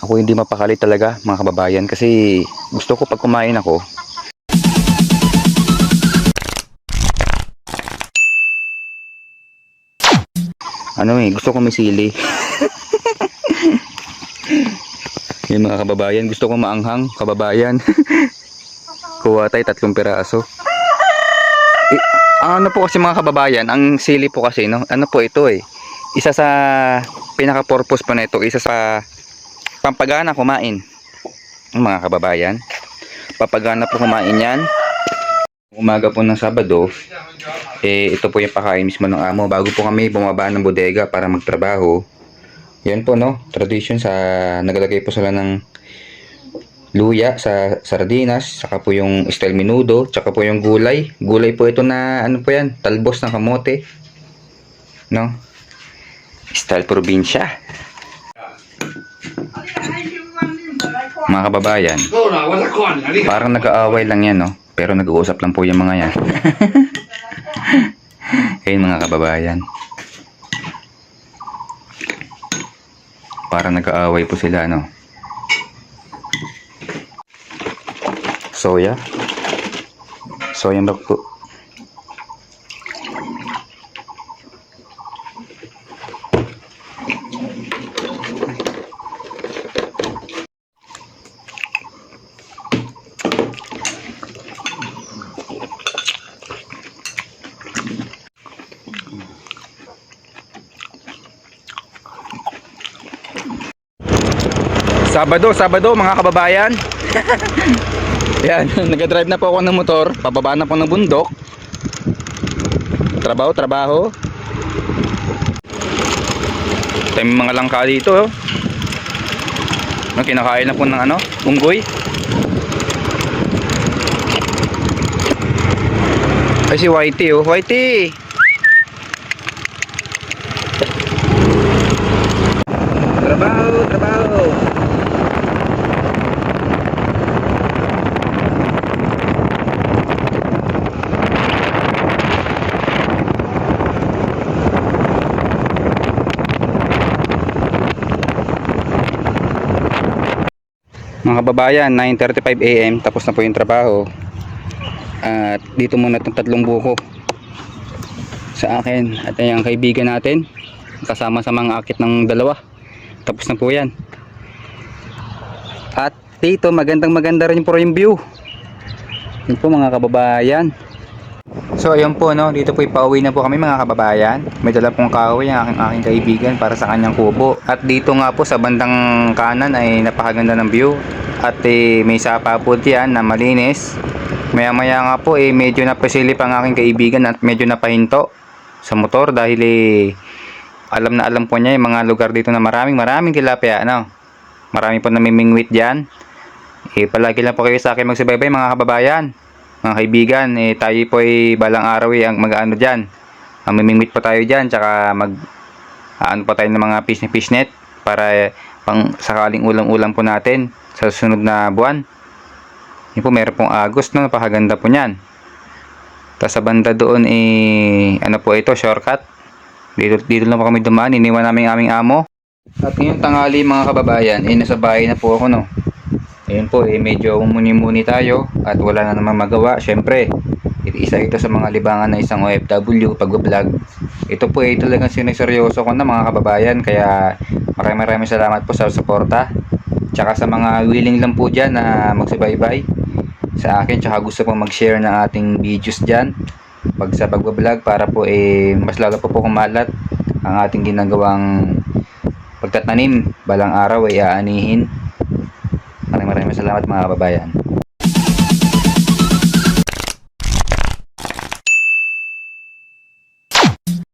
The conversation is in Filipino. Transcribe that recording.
Ako hindi mapakali talaga mga kababayan kasi gusto ko pag kumain ako, gusto ko may sili. Yung mga kababayan, gusto ko maanghang, kababayan. Kuha tayo 3 piraso. Ang ano po kasi mga kababayan, ang sili po kasi, no? Ano po ito eh. Isa sa pinaka-purpose po na ito, isa sa pampagana kumain. Mga kababayan, papagana po kumain yan. Umaga po ng Sabado, ito po yung pakain mismo ng amo. Bago po kami bumaba ng bodega para magtrabaho. Yan po, no? Tradition sa nagalagay po sila ng luya sa sardinas, saka po yung style menudo, saka po yung gulay. Gulay po ito na ano po yan, talbos ng kamote. No? Style probinsya. Mga kababayan, parang nag-aaway lang yan, no? Pero nag-uusap lang po yung mga yan. Ayun mga kababayan. Parang nag-aaway po sila, no? Soya. Soya milk po. Sabado mga kababayan. Yan, nag-drive na po ako ng motor, pababa na po ng bundok. Trabaho. Ito yung mga langka dito, oh. Kinakain na po ng unggoy. Ay si Whitey, oh. Whitey! Trabaho. Mga kababayan, 9:35 AM, tapos na po yung trabaho. At dito muna itong 3 buko sa akin at yung kaibigan natin, kasama sa mga akit ng 2. Tapos na po yan. At dito maganda rin po yung view. Yun po mga kababayan. So ayun po, no, dito po ipauwi na po kami mga kababayan. May dala pong kahoy ang aking kaibigan para sa kanyang kubo. At dito nga po sa bandang kanan ay napakaganda ng view. At may sapa po diyan na malinis. Maya maya nga po medyo napasilip ang aking kaibigan at medyo napahinto sa motor dahil alam na alam po niya yung mga lugar dito na maraming tilapia, ano. Marami po namimingwit diyan. Palagi lang po kayo sa akin magsubaybay mga kababayan. Mga kaibigan, tayo po balang araw ang mag-ano dyan. Mamimingwit po tayo dyan, tsaka ano pa tayo ng mga fish net para pang sakaling ulam-ulam po natin sa susunod na buwan. Yun po, meron pong agos, no? Napakaganda po nyan. Tapos sa banda doon, ano po ito, shortcut. Dito lang po kami dumaan, iniwan namin aming amo. At ngayong tanghali mga kababayan, nasa bahay na po ako, no? Ayun po, medyo muni-muni tayo at wala na namang magawa. Syempre, isa ito sa mga libangan na isang OFW pag-vlog. Ito po talagang sineseryoso ko na mga kababayan, kaya maraming salamat po sa suporta. Tsaka sa mga willing lang po dyan na magsubaybay sa akin, tsaka gusto pong mag-share ng ating videos dyan sa pag-vlog para po mas lalo po kumalat ang ating ginagawang pagtatanim. Balang araw ay aanihin. Maraming salamat mga kababayan.